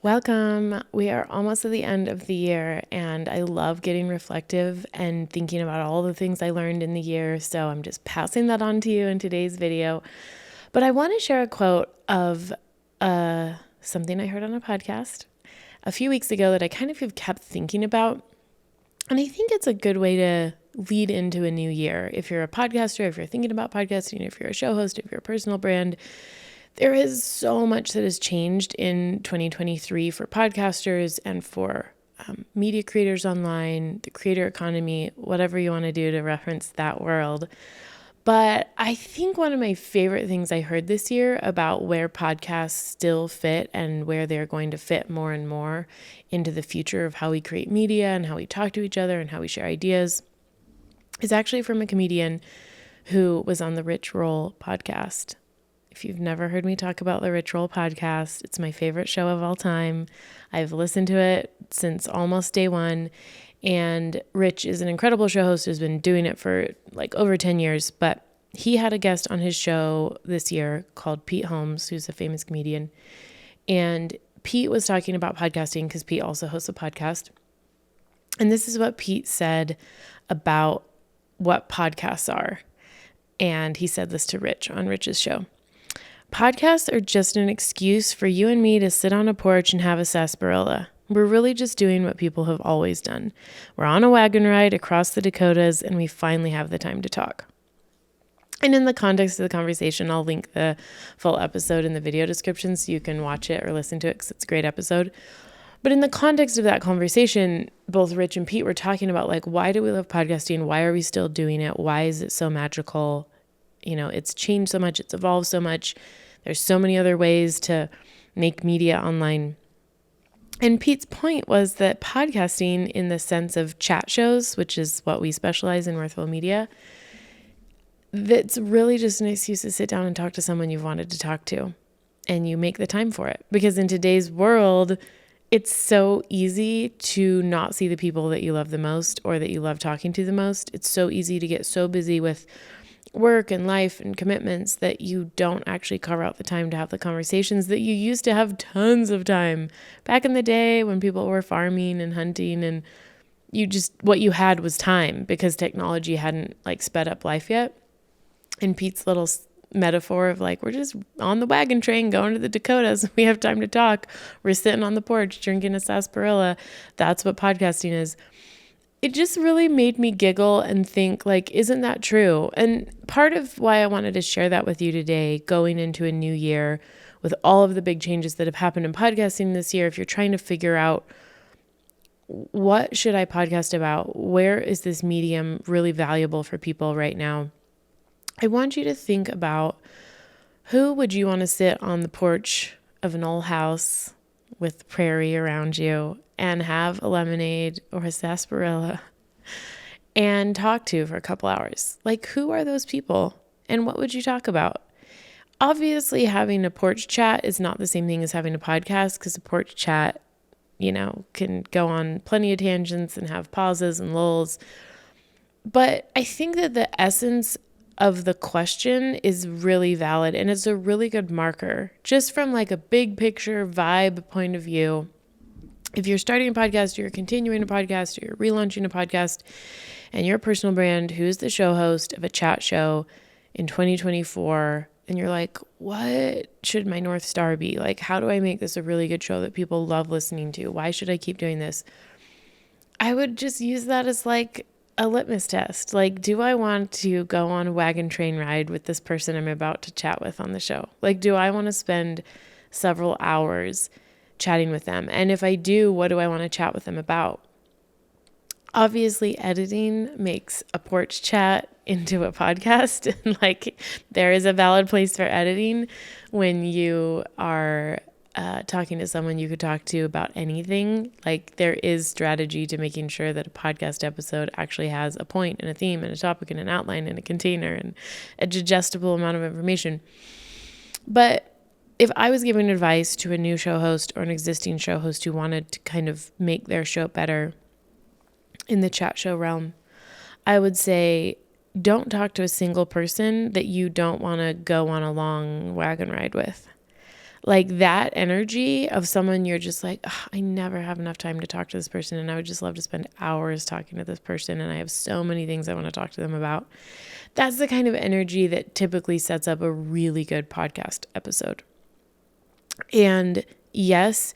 Welcome. We are almost at the end of the year, and I love getting reflective and thinking about all the things I learned in the year. So I'm just passing that on to you in today's video. But I want to share a quote of something I heard on a podcast a few weeks ago that I kind of have kept thinking about. And I think it's a good way to lead into a new year. If you're a podcaster, if you're thinking about podcasting, if you're a show host, if you're a personal brand, there is so much that has changed in 2023 for podcasters and for media creators online, the creator economy, whatever you want to do to reference that world. But I think one of my favorite things I heard this year about where podcasts still fit and where they're going to fit more and more into the future of how we create media and how we talk to each other and how we share ideas is actually from a comedian who was on the Rich Roll podcast. If you've never heard me talk about the Rich Roll podcast, it's my favorite show of all time. I've listened to it since almost day one. And Rich is an incredible show host who's been doing it for like over 10 years. But he had a guest on his show this year called Pete Holmes, who's a famous comedian. And Pete was talking about podcasting because Pete also hosts a podcast. And this is what Pete said about what podcasts are. And he said this to Rich on Rich's show. Podcasts are just an excuse for you and me to sit on a porch and have a sarsaparilla. We're really just doing what people have always done. We're on a wagon ride across the Dakotas, and we finally have the time to talk. And in the context of the conversation, I'll link the full episode in the video description so you can watch it or listen to it because it's a great episode. But in the context of that conversation, both Rich and Pete were talking about, like, why do we love podcasting? Why are we still doing it? Why is it so magical? You know, it's changed so much. It's evolved so much. There's so many other ways to make media online. And Pete's point was that podcasting, in the sense of chat shows, which is what we specialize in Worthwhil Media, that's really just an excuse to sit down and talk to someone you've wanted to talk to. And you make the time for it. Because in today's world, it's so easy to not see the people that you love the most or that you love talking to the most. It's so easy to get so busy with work and life and commitments that you don't actually carve out the time to have the conversations that you used to have tons of time back in the day when people were farming and hunting, and what you had was time because technology hadn't like sped up life yet. And Pete's little metaphor of like, we're just on the wagon train going to the Dakotas. We have time to talk. We're sitting on the porch drinking a sarsaparilla. That's what podcasting is. It just really made me giggle and think, like, isn't that true? And part of why I wanted to share that with you today, going into a new year with all of the big changes that have happened in podcasting this year, if you're trying to figure out what should I podcast about, where is this medium really valuable for people right now, I want you to think about who would you want to sit on the porch of an old house with prairie around you and have a lemonade or a sarsaparilla and talk to for a couple hours. Like, who are those people and what would you talk about? Obviously, having a porch chat is not the same thing as having a podcast because a porch chat, you know, can go on plenty of tangents and have pauses and lulls. But I think that the essence of the question is really valid and it's a really good marker just from like a big picture vibe point of view. If you're starting a podcast, or you're continuing a podcast, or you're relaunching a podcast, and you're a personal brand who's the show host of a chat show in 2024, and you're like, what should my North Star be? Like, how do I make this a really good show that people love listening to? Why should I keep doing this? I would just use that as like a litmus test. Like, do I want to go on a wagon train ride with this person I'm about to chat with on the show? Like, do I want to spend several hours chatting with them? And if I do, what do I want to chat with them about? Obviously, editing makes a porch chat into a podcast. And like, there is a valid place for editing when you are talking to someone you could talk to about anything. Like, there is strategy to making sure that a podcast episode actually has a point and a theme and a topic and an outline and a container and a digestible amount of information. But if I was giving advice to a new show host or an existing show host who wanted to kind of make their show better in the chat show realm, I would say, don't talk to a single person that you don't want to go on a long wagon ride with. Like that energy of someone you're just like, "Ugh, I never have enough time to talk to this person. And I would just love to spend hours talking to this person. And I have so many things I want to talk to them about." That's the kind of energy that typically sets up a really good podcast episode. And yes,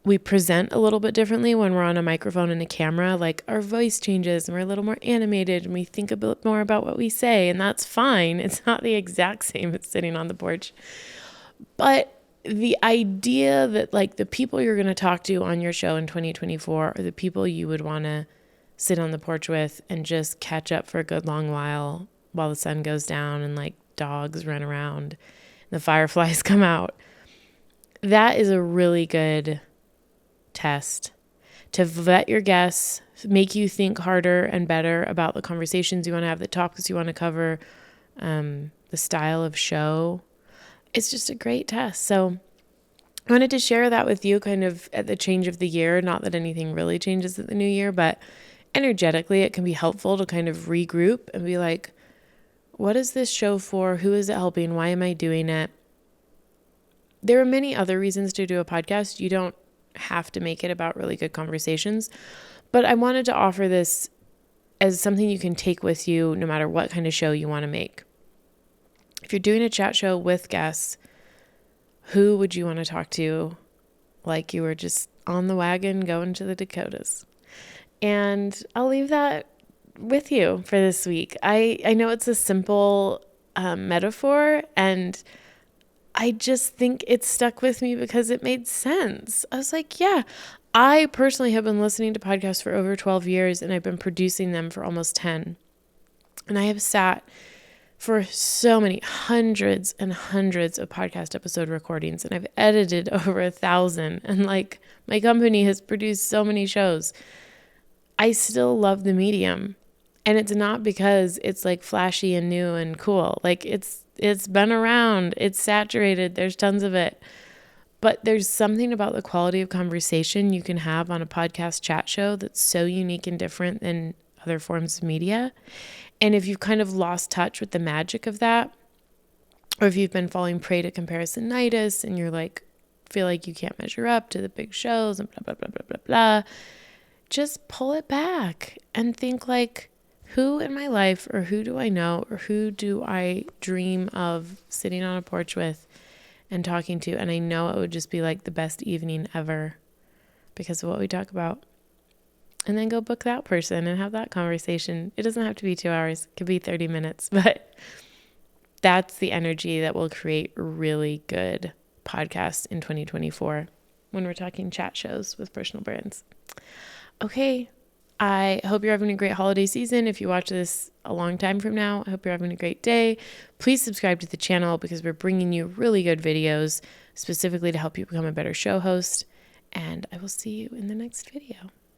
we present a little bit differently when we're on a microphone and a camera. Like our voice changes and we're a little more animated and we think a bit more about what we say, and that's fine. It's not the exact same as sitting on the porch. But the idea that like the people you're going to talk to on your show in 2024 are the people you would want to sit on the porch with and just catch up for a good long while the sun goes down and like dogs run around and the fireflies come out. That is a really good test to vet your guests, make you think harder and better about the conversations you want to have, the topics you want to cover, the style of show. It's just a great test. So I wanted to share that with you kind of at the change of the year. Not that anything really changes at the new year, but energetically it can be helpful to kind of regroup and be like, what is this show for? Who is it helping? Why am I doing it? There are many other reasons to do a podcast. You don't have to make it about really good conversations, but I wanted to offer this as something you can take with you no matter what kind of show you want to make. If you're doing a chat show with guests, who would you want to talk to like you were just on the wagon going to the Dakotas? And I'll leave that with you for this week. I know it's a simple metaphor, and I just think it stuck with me because it made sense. I was like, yeah, I personally have been listening to podcasts for over 12 years and I've been producing them for almost 10. And I have sat for so many hundreds and hundreds of podcast episode recordings, and I've edited over 1,000. And like my company has produced so many shows. I still love the medium. And it's not because it's like flashy and new and cool. Like it's been around, it's saturated, there's tons of it. But there's something about the quality of conversation you can have on a podcast chat show that's so unique and different than other forms of media. And if you've kind of lost touch with the magic of that, or if you've been falling prey to comparisonitis and you're like, feel like you can't measure up to the big shows and blah, blah, blah, blah, blah, blah, just pull it back and think like, who in my life, or who do I know, or who do I dream of sitting on a porch with and talking to? And I know it would just be like the best evening ever because of what we talk about. And then go book that person and have that conversation. It doesn't have to be 2 hours. It could be 30 minutes, but that's the energy that will create really good podcasts in 2024 when we're talking chat shows with personal brands. Okay. I hope you're having a great holiday season. If you watch this a long time from now, I hope you're having a great day. Please subscribe to the channel because we're bringing you really good videos specifically to help you become a better show host. And I will see you in the next video.